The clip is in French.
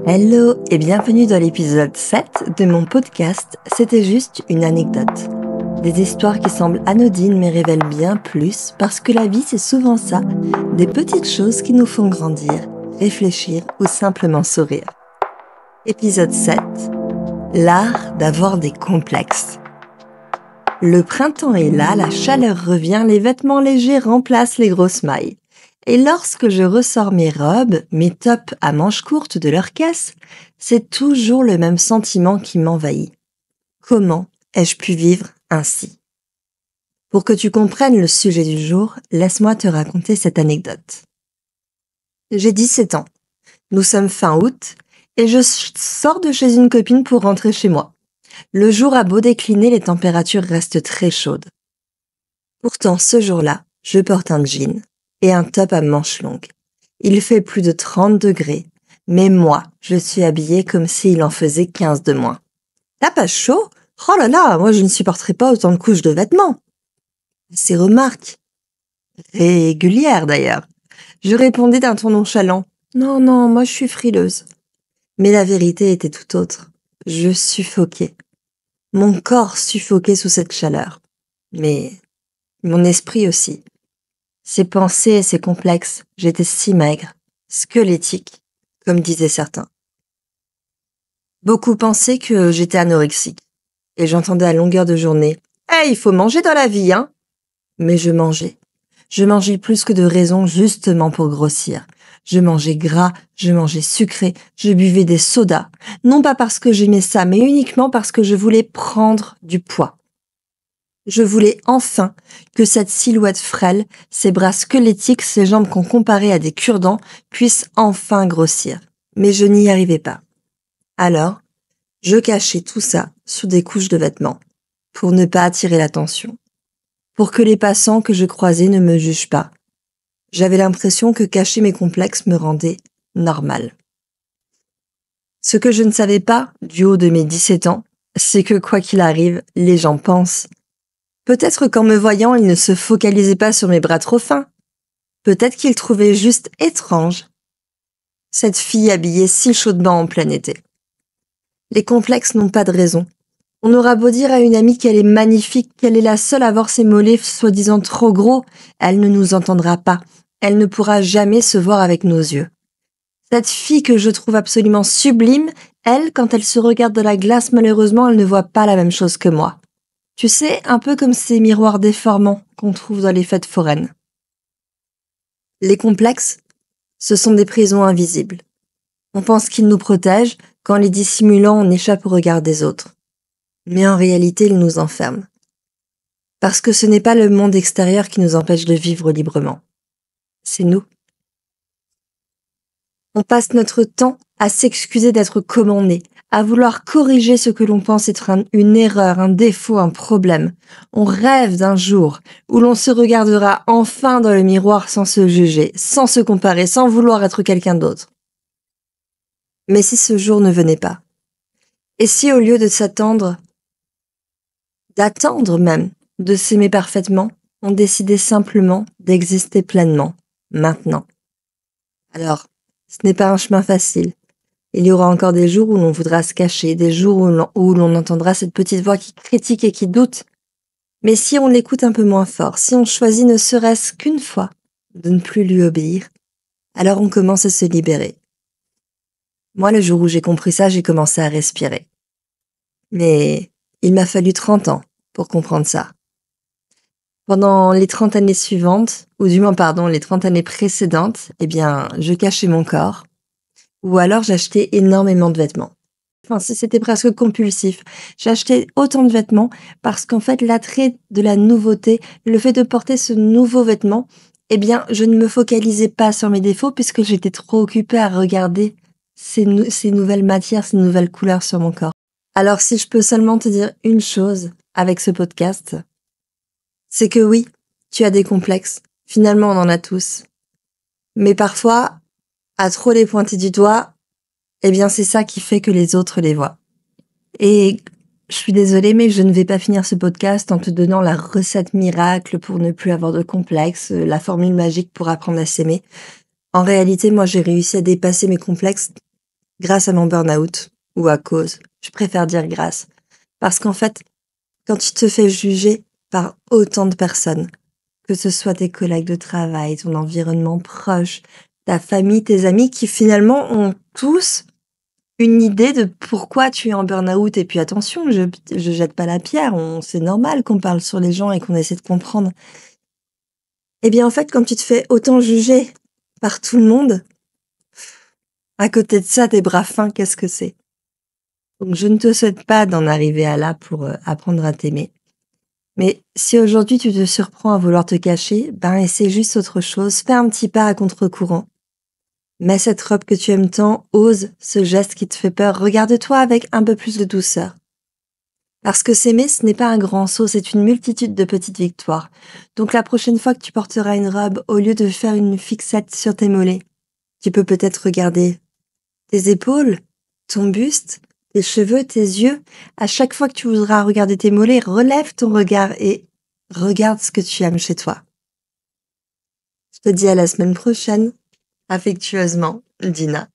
Hello et bienvenue dans l'épisode 7 de mon podcast C'était juste une anecdote. Des histoires qui semblent anodines mais révèlent bien plus parce que la vie c'est souvent ça, des petites choses qui nous font grandir, réfléchir ou simplement sourire. Épisode 7. L'art d'avoir des complexes. Le printemps est là, la chaleur revient, les vêtements légers remplacent les grosses mailles. Et lorsque je ressors mes robes, mes tops à manches courtes de leur caisse, c'est toujours le même sentiment qui m'envahit. Comment ai-je pu vivre ainsi? Pour que tu comprennes le sujet du jour, laisse-moi te raconter cette anecdote. J'ai 17 ans. Nous sommes fin août et je sors de chez une copine pour rentrer chez moi. Le jour a beau décliner, les températures restent très chaudes. Pourtant, ce jour-là, je porte un jean et un top à manches longues. Il fait plus de 30 degrés, mais moi, je suis habillée comme s'il en faisait 15 de moins. T'as pas chaud? Oh là là, moi je ne supporterai pas autant de couches de vêtements. Ces remarques, régulières d'ailleurs, je répondais d'un ton nonchalant. Non, moi je suis frileuse. Mais la vérité était tout autre. Je suffoquais. Mon corps suffoquait sous cette chaleur. Mais mon esprit aussi. Ses pensées et ses complexes, j'étais si maigre, squelettique, comme disaient certains. Beaucoup pensaient que j'étais anorexique, et j'entendais à longueur de journée « Hey, il faut manger dans la vie, hein !» Mais je mangeais. Je mangeais plus que de raison justement pour grossir. Je mangeais gras, je mangeais sucré, je buvais des sodas. Non pas parce que j'aimais ça, mais uniquement parce que je voulais prendre du poids. Je voulais enfin que cette silhouette frêle, ses bras squelettiques, ses jambes qu'on comparait à des cure-dents, puissent enfin grossir. Mais je n'y arrivais pas. Alors, je cachais tout ça sous des couches de vêtements, pour ne pas attirer l'attention, pour que les passants que je croisais ne me jugent pas. J'avais l'impression que cacher mes complexes me rendait normale. Ce que je ne savais pas, du haut de mes 17 ans, c'est que quoi qu'il arrive, les gens pensent. Peut-être qu'en me voyant, ils ne se focalisaient pas sur mes bras trop fins. Peut-être qu'ils trouvaient juste étrange cette fille habillée si chaudement en plein été. Les complexes n'ont pas de raison. On aura beau dire à une amie qu'elle est magnifique, qu'elle est la seule à voir ses mollets soi-disant trop gros, elle ne nous entendra pas. Elle ne pourra jamais se voir avec nos yeux. Cette fille que je trouve absolument sublime, elle, quand elle se regarde dans la glace, malheureusement, elle ne voit pas la même chose que moi. Tu sais, un peu comme ces miroirs déformants qu'on trouve dans les fêtes foraines. Les complexes, ce sont des prisons invisibles. On pense qu'ils nous protègent, qu'en les dissimulant, on échappe au regard des autres. Mais en réalité, ils nous enferment. Parce que ce n'est pas le monde extérieur qui nous empêche de vivre librement. C'est nous. On passe notre temps à s'excuser d'être comme on est, à vouloir corriger ce que l'on pense être une erreur, un défaut, un problème. On rêve d'un jour où l'on se regardera enfin dans le miroir sans se juger, sans se comparer, sans vouloir être quelqu'un d'autre. Mais si ce jour ne venait pas, et si au lieu de s'attendre, d'attendre même, de s'aimer parfaitement, on décidait simplement d'exister pleinement, maintenant. Alors, ce n'est pas un chemin facile. Il y aura encore des jours où l'on voudra se cacher, des jours où l'on entendra cette petite voix qui critique et qui doute. Mais si on l'écoute un peu moins fort, si on choisit ne serait-ce qu'une fois de ne plus lui obéir, alors on commence à se libérer. Moi, le jour où j'ai compris ça, j'ai commencé à respirer. Mais il m'a fallu 30 ans pour comprendre ça. Pendant les 30 années suivantes, ou du moins les 30 années précédentes, je cachais mon corps. Ou alors j'achetais énormément de vêtements. C'était presque compulsif. J'achetais autant de vêtements parce qu'en fait, l'attrait de la nouveauté, le fait de porter ce nouveau vêtement, je ne me focalisais pas sur mes défauts puisque j'étais trop occupée à regarder ces nouvelles matières, ces nouvelles couleurs sur mon corps. Alors si je peux seulement te dire une chose avec ce podcast, c'est que oui, tu as des complexes. Finalement, on en a tous. Mais parfois, à trop les pointer du doigt, c'est ça qui fait que les autres les voient. Et je suis désolée, mais je ne vais pas finir ce podcast en te donnant la recette miracle pour ne plus avoir de complexes, la formule magique pour apprendre à s'aimer. En réalité, moi, j'ai réussi à dépasser mes complexes grâce à mon burn-out ou à cause. Je préfère dire grâce. Parce qu'en fait, quand tu te fais juger par autant de personnes, que ce soit tes collègues de travail, ton environnement proche, ta famille, tes amis, qui finalement ont tous une idée de pourquoi tu es en burn-out. Et puis attention, je jette pas la pierre, c'est normal qu'on parle sur les gens et qu'on essaie de comprendre. Eh bien en fait, quand tu te fais autant juger par tout le monde, à côté de ça, tes bras fins, qu'est-ce que c'est? Donc je ne te souhaite pas d'en arriver à là pour apprendre à t'aimer. Mais si aujourd'hui tu te surprends à vouloir te cacher, essaie juste autre chose, fais un petit pas à contre-courant. Mets cette robe que tu aimes tant, ose ce geste qui te fait peur, regarde-toi avec un peu plus de douceur. Parce que s'aimer, ce n'est pas un grand saut, c'est une multitude de petites victoires. Donc la prochaine fois que tu porteras une robe, au lieu de faire une fixette sur tes mollets, tu peux peut-être regarder tes épaules, ton buste, tes cheveux, tes yeux. À chaque fois que tu voudras regarder tes mollets, relève ton regard et regarde ce que tu aimes chez toi. Je te dis à la semaine prochaine. Affectueusement, Dina.